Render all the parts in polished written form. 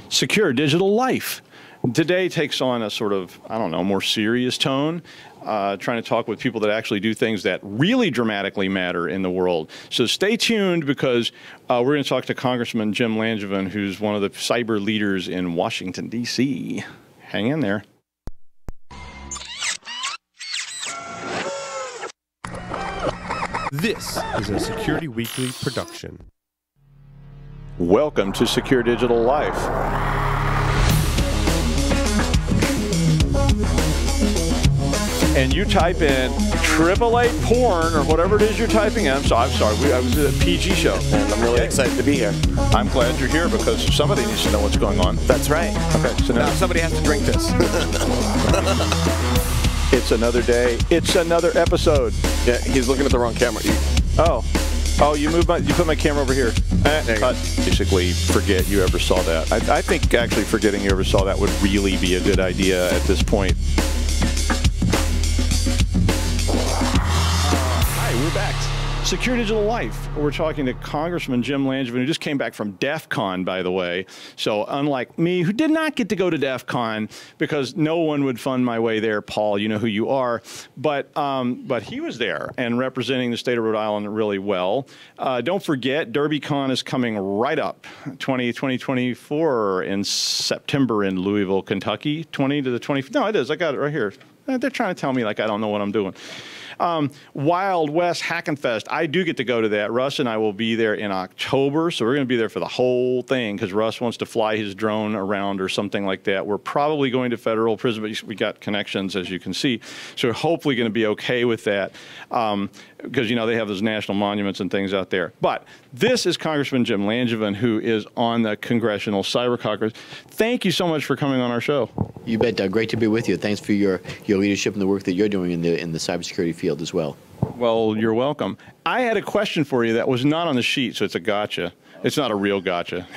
Secure Digital Life. Today takes on a sort of, I don't know, more serious tone, trying to talk with people that actually do things that really dramatically matter in the world. So stay tuned, because we're going to talk to Congressman Jim Langevin, who's one of the cyber leaders in Washington, D.C. Hang in there. This is a Security Weekly production. Welcome to Secure Digital Life. And you type in AAA porn or whatever it is you're typing in. So I'm sorry, I was at a PG show. And I'm really excited to be here. I'm glad you're here because somebody needs to know what's going on. That's right. Okay, so now somebody has to drink this. It's another day. It's another episode. Yeah, he's looking at the wrong camera. Oh, you put my camera over here. Basically, forget you ever saw that. I think actually forgetting you ever saw that would really be a good idea at this point. Hi, we're back. Secure Digital Life. We're talking to Congressman Jim Langevin, who just came back from DEF CON, by the way. So unlike me, who did not get to go to DEF CON because no one would fund my way there, Paul, you know who you are. But he was there and representing the state of Rhode Island really well. Don't forget, DerbyCon is coming right up, 2024 in September in Louisville, Kentucky, 20 to the 20. No, it is. I got it right here. They're trying to tell me like I don't know what I'm doing. Wild West Hackenfest. I do get to go to that. Russ and I will be there in October, so we're going to be there for the whole thing because Russ wants to fly his drone around or something like that. We're probably going to federal prison, but we got connections, as you can see, so we're hopefully going to be okay with that because, you know, they have those national monuments and things out there. But this is Congressman Jim Langevin, who is on the Congressional Cyber Caucus. Thank you so much for coming on our show. You bet, Doug. Great to be with you. Thanks for your leadership and the work that you're doing in the cybersecurity field as well. Well, you're welcome. I had a question for you that was not on the sheet, so it's a gotcha. It's not a real gotcha.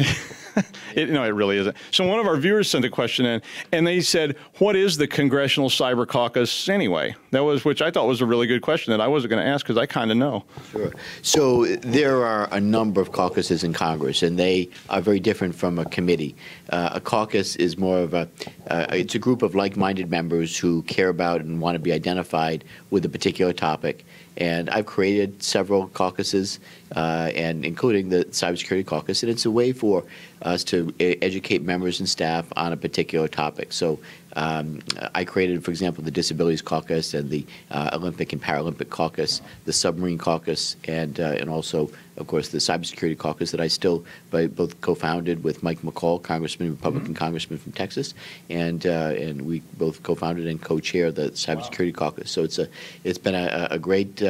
No, it really isn't. So one of our viewers sent a question in, and they said, what is the Congressional Cyber Caucus anyway? Which I thought was a really good question that I wasn't going to ask because I kind of know. Sure. So there are a number of caucuses in Congress, and they are very different from a committee. A caucus is more of it's a group of like-minded members who care about and want to be identified with a particular topic. And I've created several caucuses, and including the Cybersecurity Caucus, and it's a way for us to educate members and staff on a particular topic. So I created, for example, the Disabilities Caucus and the Olympic and Paralympic Caucus, the Submarine Caucus, and also, of course, the Cybersecurity Caucus that I still both co-founded with Mike McCall, Republican Congressman from Texas, and we both co-founded and co-chair the Cybersecurity Caucus. So it's been a great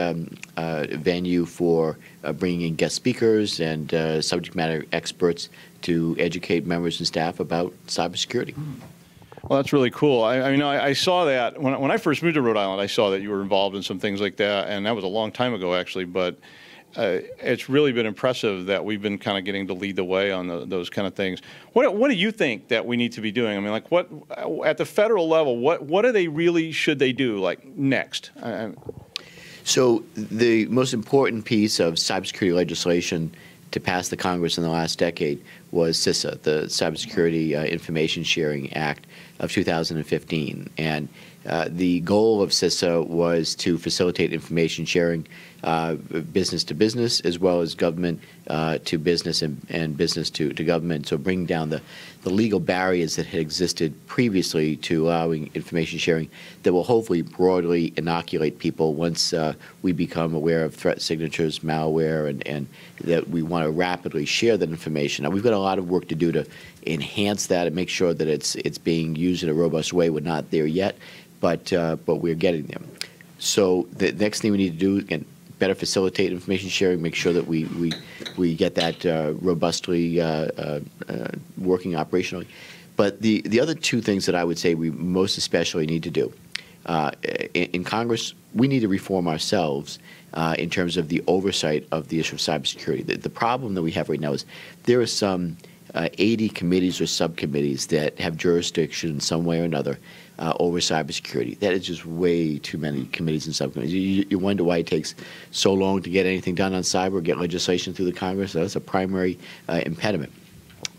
venue for bringing in guest speakers and subject matter experts to educate members and staff about cybersecurity. Well, that's really cool. I mean, I saw that when I first moved to Rhode Island. I saw that you were involved in some things like that, and that was a long time ago, actually. But it's really been impressive that we've been kind of getting to lead the way on those kind of things. What do you think that we need to be doing? I mean, like, what at the federal level? What do they really should they do like next? So the most important piece of cybersecurity legislation to pass the Congress in the last decade was CISA, the Cybersecurity Information Sharing Act of 2015. And the goal of CISA was to facilitate information sharing business to business as well as government to business and business to government. So bring down the legal barriers that had existed previously to allowing information sharing that will hopefully broadly inoculate people once we become aware of threat signatures, malware, and that we want to rapidly share that information. Now, we've got a lot of work to do to enhance that and make sure that it's being used in a robust way. We're not there yet, but we're getting there. So the next thing we need to do, again, better facilitate information sharing, make sure that we get that robustly working operationally. But the other two things that I would say we most especially need to do in Congress, we need to reform ourselves in terms of the oversight of the issue of cybersecurity. The problem that we have right now is there are some 80 committees or subcommittees that have jurisdiction in some way or another over cybersecurity. That is just way too many committees and subcommittees. You wonder why it takes so long to get anything done on cyber, get legislation through the Congress. That's a primary impediment.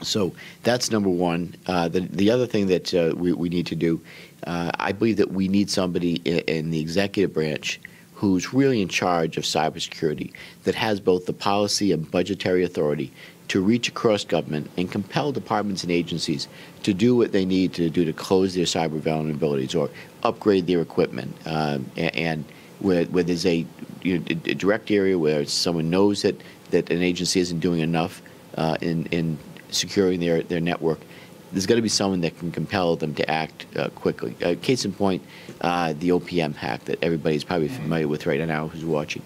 So that's number one. The other thing that we need to do, I believe that we need somebody in the executive branch who's really in charge of cybersecurity, that has both the policy and budgetary authority to reach across government and compel departments and agencies to do what they need to do to close their cyber vulnerabilities or upgrade their equipment. And where there's a direct area where someone knows that an agency isn't doing enough in securing their network, there's got to be someone that can compel them to act quickly. Case in point, the OPM hack that everybody's probably familiar with right now who's watching.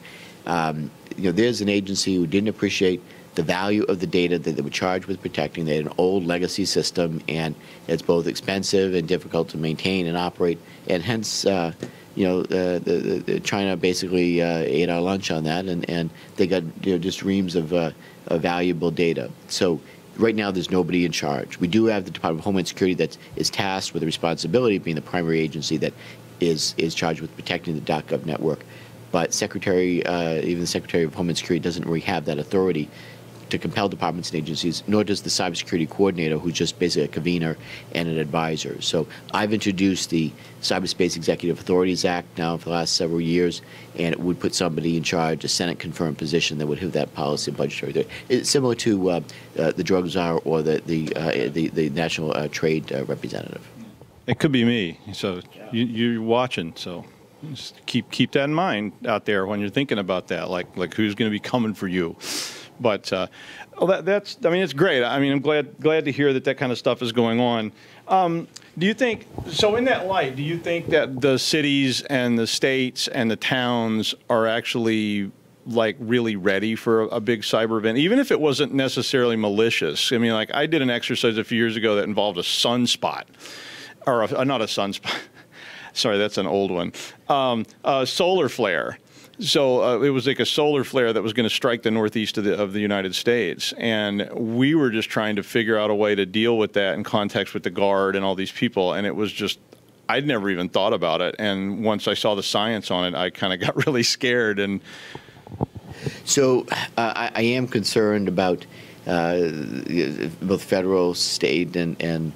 There's an agency who didn't appreciate the value of the data that they were charged with protecting. They had an old legacy system, and it's both expensive and difficult to maintain and operate, and hence China basically ate our lunch on that, and they got just reams of valuable data. So right now, there's nobody in charge. We do have the Department of Homeland Security that is tasked with the responsibility of being the primary agency that is charged with protecting the .gov network. But even the Secretary of Homeland Security doesn't really have that authority to compel departments and agencies, nor does the cybersecurity coordinator, who's just basically a convener and an advisor. So I've introduced the Cyberspace Executive Authorities Act now for the last several years, and it would put somebody in charge, a Senate-confirmed position that would have that policy and budgetary. It's similar to the drug czar or the national trade representative. It could be me. So you're watching. So just keep that in mind out there when you're thinking about that. Like who's going to be coming for you. But that's it's great. I mean, I'm glad to hear that kind of stuff is going on. Do you think, so in that light, do you think that the cities and the states and the towns are actually really ready for a big cyber event, even if it wasn't necessarily malicious? I mean, I did an exercise a few years ago that involved a sunspot, or not a sunspot. Sorry, that's an old one. A solar flare. So it was like a solar flare that was going to strike the northeast of the United States, and we were just trying to figure out a way to deal with that in context with the Guard and all these people, and it was just, I'd never even thought about it, and once I saw the science on it, I kind of got really scared. And so I am concerned about both federal, state, and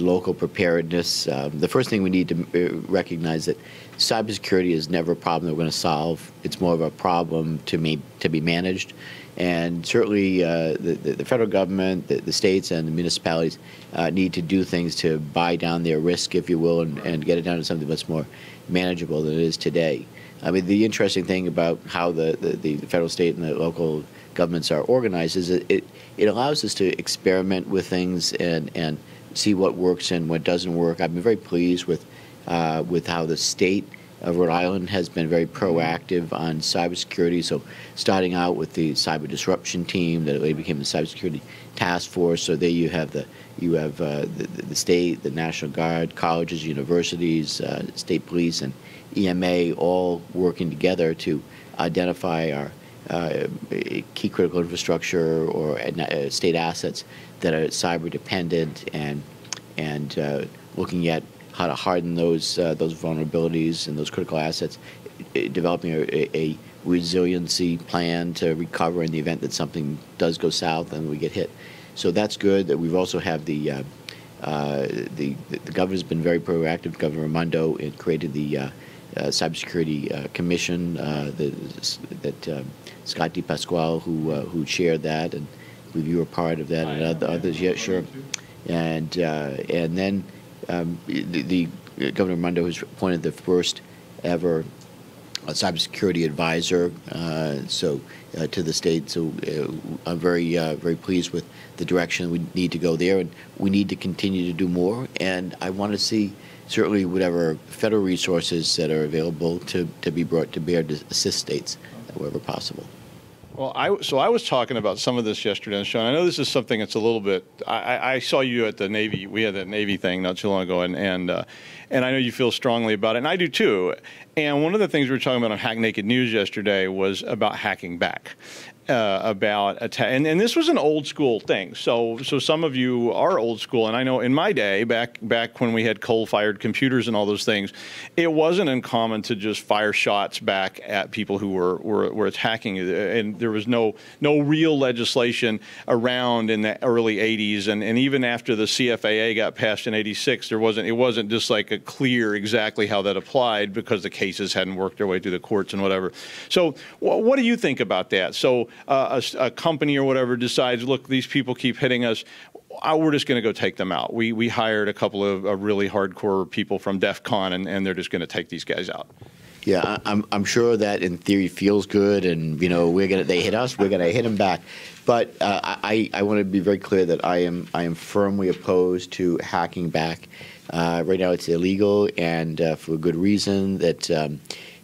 local preparedness. The first thing we need to recognize that cybersecurity is never a problem that we're going to solve. It's more of a problem to be managed. And certainly the federal government, the states, and the municipalities need to do things to buy down their risk, if you will, and get it down to something that's more manageable than it is today. I mean, the interesting thing about how the federal, state, and the local governments are organized is that it allows us to experiment with things and see what works and what doesn't work. I've been very pleased with how the state of Rhode Island has been very proactive on cybersecurity. So starting out with the cyber disruption team that later became the cybersecurity task force. So there you have the state, the National Guard, colleges, universities, state police, and EMA all working together to identify our key critical infrastructure or state assets that are cyber dependent, and looking at how to harden those vulnerabilities and those critical assets, developing a resiliency plan to recover in the event that something does go south and we get hit. So that's good. That we've also have the governor's been very proactive. Governor Raimondo created the cybersecurity commission that Scott DePasquale who chaired that, and you were part of that, and others. Yeah, sure. And then the Governor Raimondo has appointed the first ever cybersecurity advisor to the state. So I'm very pleased with the direction we need to go there, and we need to continue to do more. And I want to see certainly whatever federal resources that are available to be brought to bear to assist states wherever possible. Well, I was talking about some of this yesterday on the show, and I know this is something that's a little bit. I saw you at the Navy. We had that Navy thing not too long ago, and I know you feel strongly about it, and I do too. And one of the things we were talking about on Hack Naked News yesterday was about hacking back. about attack, and this was an old school thing. So some of you are old school, and I know in my day, back when we had coal-fired computers and all those things, it wasn't uncommon to just fire shots back at people who were attacking you, and there was no real legislation around in the early 80s, and even after the CFAA got passed in 86, it wasn't just like a clear exactly how that applied because the cases hadn't worked their way through the courts and whatever. So what do you think about that? So a company or whatever decides, look, these people keep hitting us, we're just going to go take them out. We hired a couple of really hardcore people from DEF CON, and they're just going to take these guys out. Yeah, I'm sure that in theory feels good, and they hit us, we're gonna hit them back. But I want to be very clear that I am firmly opposed to hacking back. Right now, it's illegal, and for a good reason. That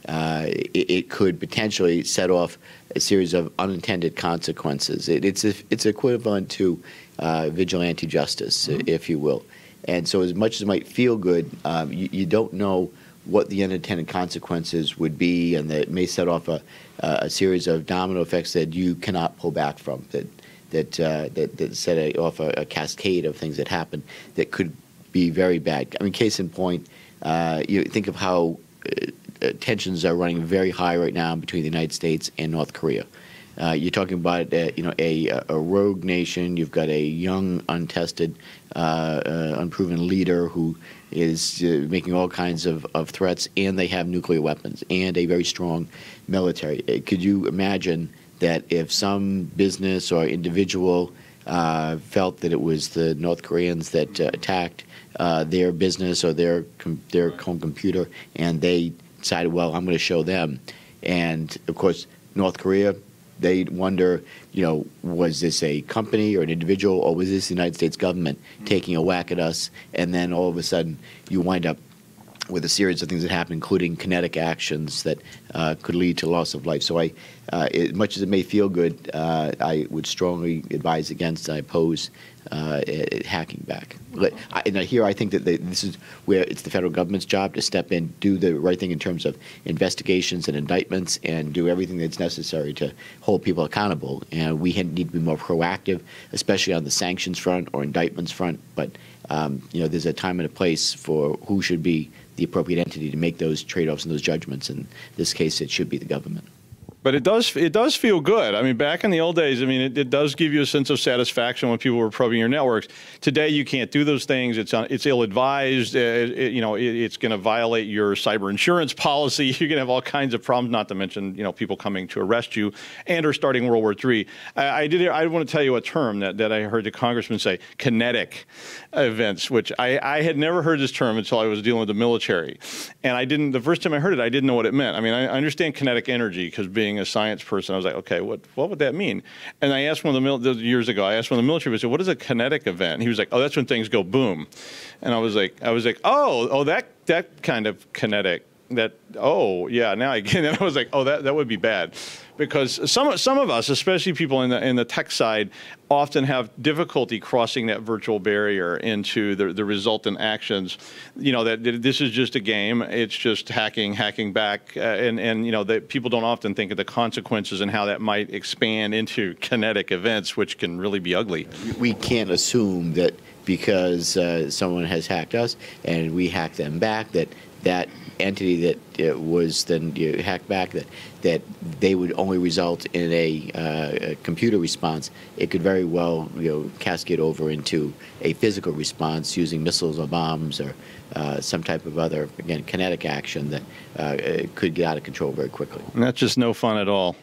it could potentially set off a series of unintended consequences. It's equivalent to vigilante justice, if you will. And so, as much as it might feel good, you don't know what the unintended consequences would be, and that it may set off a series of domino effects that you cannot pull back from. That set off a cascade of things that happen that could be very bad. I mean, case in point, you think of how tensions are running very high right now between the United States and North Korea. You're talking about a rogue nation. You've got a young, untested, unproven leader who is making all kinds of threats, and they have nuclear weapons and a very strong military. Could you imagine that if some business or individual felt that it was the North Koreans that attacked their business or their home computer, and they decided, well, I'm going to show them. And, of course, North Korea, they'd wonder, was this a company or an individual, or was this the United States government taking a whack at us? And then all of a sudden you wind up with a series of things that happen, including kinetic actions that could lead to loss of life. So as much as it may feel good, I would strongly advise against, I oppose hacking back. And here I think that this is where it's the federal government's job to step in, do the right thing in terms of investigations and indictments, and do everything that's necessary to hold people accountable. And we need to be more proactive, especially on the sanctions front or indictments front. But there's a time and a place for who should be the appropriate entity to make those trade-offs and those judgments. In this case, it should be the government. But it does feel good. I mean, back in the old days, I mean, it does give you a sense of satisfaction when people were probing your networks. Today, you can't do those things. It's ill-advised. It's going to violate your cyber insurance policy. You're going to have all kinds of problems. Not to mention, people coming to arrest you and or starting World War III. I want to tell you a term that I heard the congressman say: kinetic events, which I had never heard this term until I was dealing with the military, and I didn't. The first time I heard it, I didn't know what it meant. I mean, I understand kinetic energy because being a science person, I was like, okay, what would that mean? And I asked one of the years ago, I asked one of the military, I said, what is a kinetic event? And he was like, oh, that's when things go boom. And I was like, oh, that kind of kinetic. Oh yeah, now I get it. And I was like, oh, that would be bad, because some of us, especially people in the tech side, often have difficulty crossing that virtual barrier into the resultant actions. That this is just a game. It's just hacking back, and that people don't often think of the consequences and how that might expand into kinetic events, which can really be ugly. We can't assume that because someone has hacked us and we hack them back, that entity that was then hacked back, that they would only result in a computer response. It could very well cascade over into a physical response using missiles or bombs or some type of other, again, kinetic action that could get out of control very quickly. And that's just no fun at all.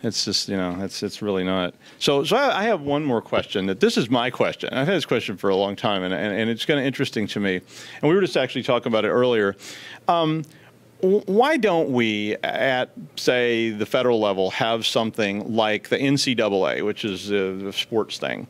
It's just, it's really not. So I have one more question. This is my question. I've had this question for a long time, and it's kind of interesting to me. And we were just actually talking about it earlier. Why don't we, at, say, the federal level, have something like the NCAA, which is the sports thing?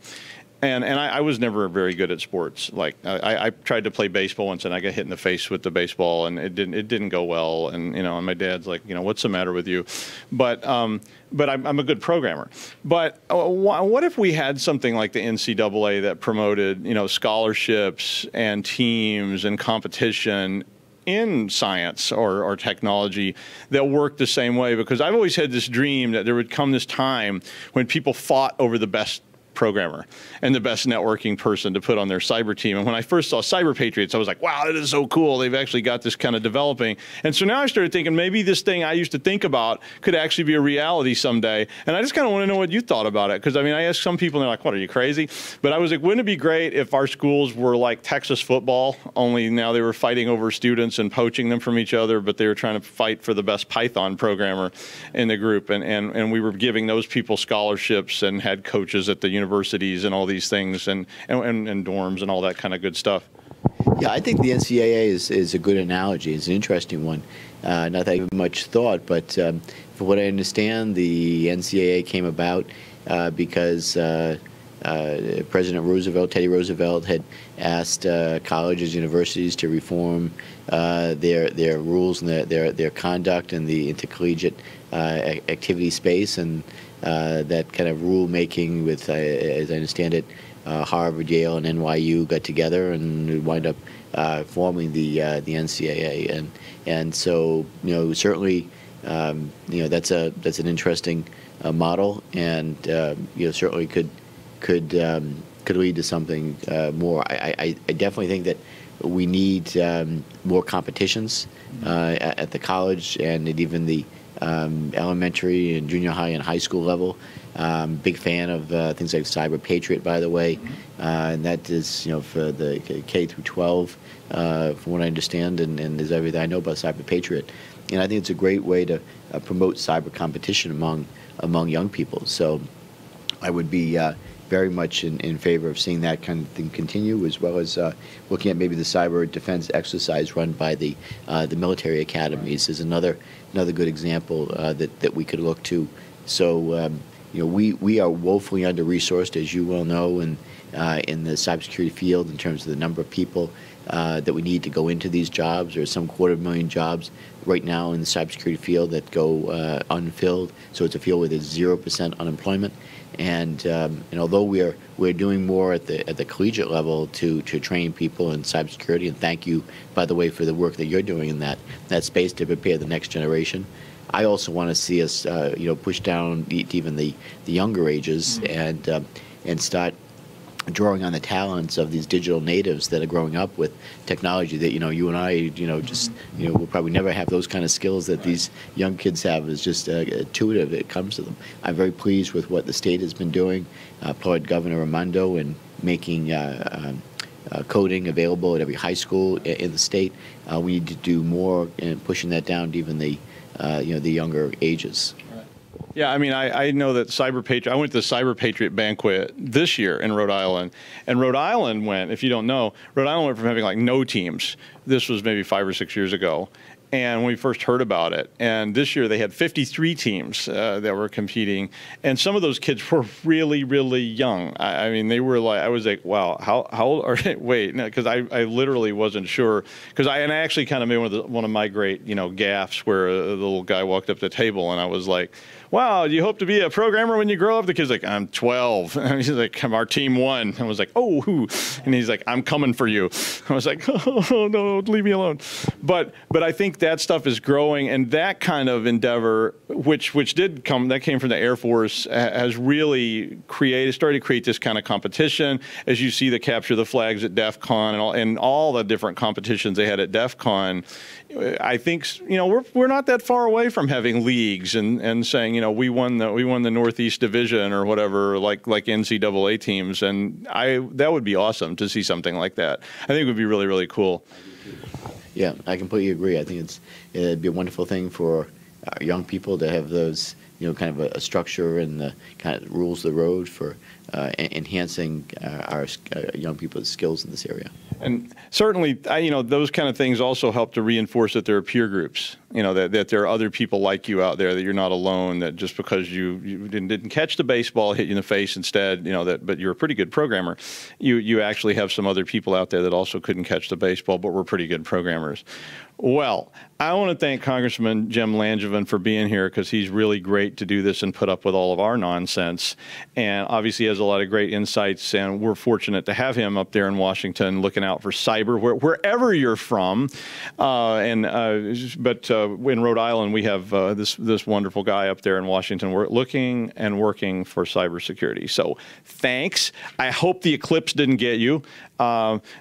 And I was never very good at sports. Like I tried to play baseball once, and I got hit in the face with the baseball, and it didn't go well. And and my dad's like, what's the matter with you? But I'm a good programmer. But what if we had something like the NCAA that promoted scholarships and teams and competition in science or technology that work the same way, because I've always had this dream that there would come this time when people fought over the best programmer and the best networking person to put on their cyber team. And when I first saw Cyber Patriots, I was like, wow, that is so cool. They've actually got this kind of developing. And so now I started thinking maybe this thing I used to think about could actually be a reality someday. And I just kind of want to know what you thought about it. Because I mean, I asked some people and they're like, what, are you crazy? But I was like, wouldn't it be great if our schools were like Texas football, only now they were fighting over students and poaching them from each other, but they were trying to fight for the best Python programmer in the group. And we were giving those people scholarships and had coaches at the universities and all these things and dorms and all that kind of good stuff. Yeah, I think the NCAA is a good analogy. It's an interesting one. Not that I give much thought, but for what I understand, the NCAA came about because President Roosevelt, Teddy Roosevelt, had asked colleges, universities to reform their rules and their conduct in the intercollegiate activity space, and that kind of rule-making with, as I understand it, Harvard, Yale, and NYU got together and wound up forming the NCAA, and so certainly that's an interesting model, and certainly could lead to something more. I definitely think that we need more competitions at the college and at even the elementary and junior high and high school level. Big fan of things like Cyber Patriot, by the way, and that is for the K through 12, from what I understand, and there's everything I know about Cyber Patriot, and I think it's a great way to promote cyber competition among young people. So I would be very much in favor of seeing that kind of thing continue, as well as looking at maybe the cyber defense exercise run by the military academies is another good example that we could look to. So we are woefully under-resourced, as you well know, in the cybersecurity field in terms of the number of people that we need to go into these jobs. There's some 250,000 jobs right now in the cybersecurity field that go unfilled. So it's a field where there's 0% unemployment. And although we're doing more at the collegiate level to train people in cybersecurity, and thank you, by the way, for the work that you're doing in that space to prepare the next generation, I also want to see us push down to even the younger ages and start drawing on the talents of these digital natives that are growing up with technology that you and I we'll probably never have those kind of skills that these young kids have. Is just intuitive. It comes to them. I'm very pleased with what the state has been doing. Applaud Governor Raimondo in making coding available at every high school in the state. We need to do more in pushing that down to even the younger ages. Yeah, I mean, I know that Cyber Patriot, I went to the Cyber Patriot banquet this year in Rhode Island, and Rhode Island went, if you don't know, Rhode Island went from having like no teams. This was maybe 5 or 6 years ago. And when we first heard about it, and this year they had 53 teams that were competing, and some of those kids were really, really young. I mean, they were like, I was like, wow, how old are they? Wait, no, because I literally wasn't sure, because I actually kind of made one of my great gaffes where the little guy walked up to the table, and I was like, wow, do you hope to be a programmer when you grow up? The kid's like, I'm 12. And he's like, our team won. I was like, oh, who? And he's like, I'm coming for you. I was like, oh, no, leave me alone. But I think that stuff is growing, and that kind of endeavor, which came from the Air Force, has really started to create this kind of competition. As you see the capture the flags at DEF CON and all the different competitions they had at DEF CON, I think we're not that far away from having leagues and saying we won the Northeast Division or whatever, like NCAA teams, and that would be awesome to see something like that. I think it would be really, really cool. Yeah, I completely agree. I think it'd be a wonderful thing for young people to have those kind of a structure and the kind of rules of the road for enhancing our young people's skills in this area. And certainly, those kind of things also help to reinforce that there are peer groups. that there are other people like you out there, that you're not alone, that just because you didn't catch the baseball, hit you in the face instead, but you're a pretty good programmer, you actually have some other people out there that also couldn't catch the baseball but were pretty good programmers. Well, I want to thank Congressman Jim Langevin for being here, because he's really great to do this and put up with all of our nonsense. And obviously he has a lot of great insights, and we're fortunate to have him up there in Washington looking out for cyber, wherever you're from. But in Rhode Island, we have this wonderful guy up there in Washington. We're looking and working for cybersecurity. So thanks. I hope the eclipse didn't get you.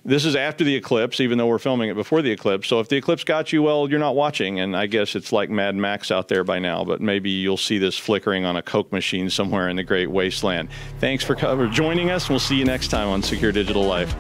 This is after the eclipse, even though we're filming it before the eclipse. So if the eclipse got you, well, you're not watching, and I guess it's like Mad Max out there by now, but maybe you'll see this flickering on a Coke machine somewhere in the great wasteland. Thanks for joining us. We'll see you next time on Secure Digital Life.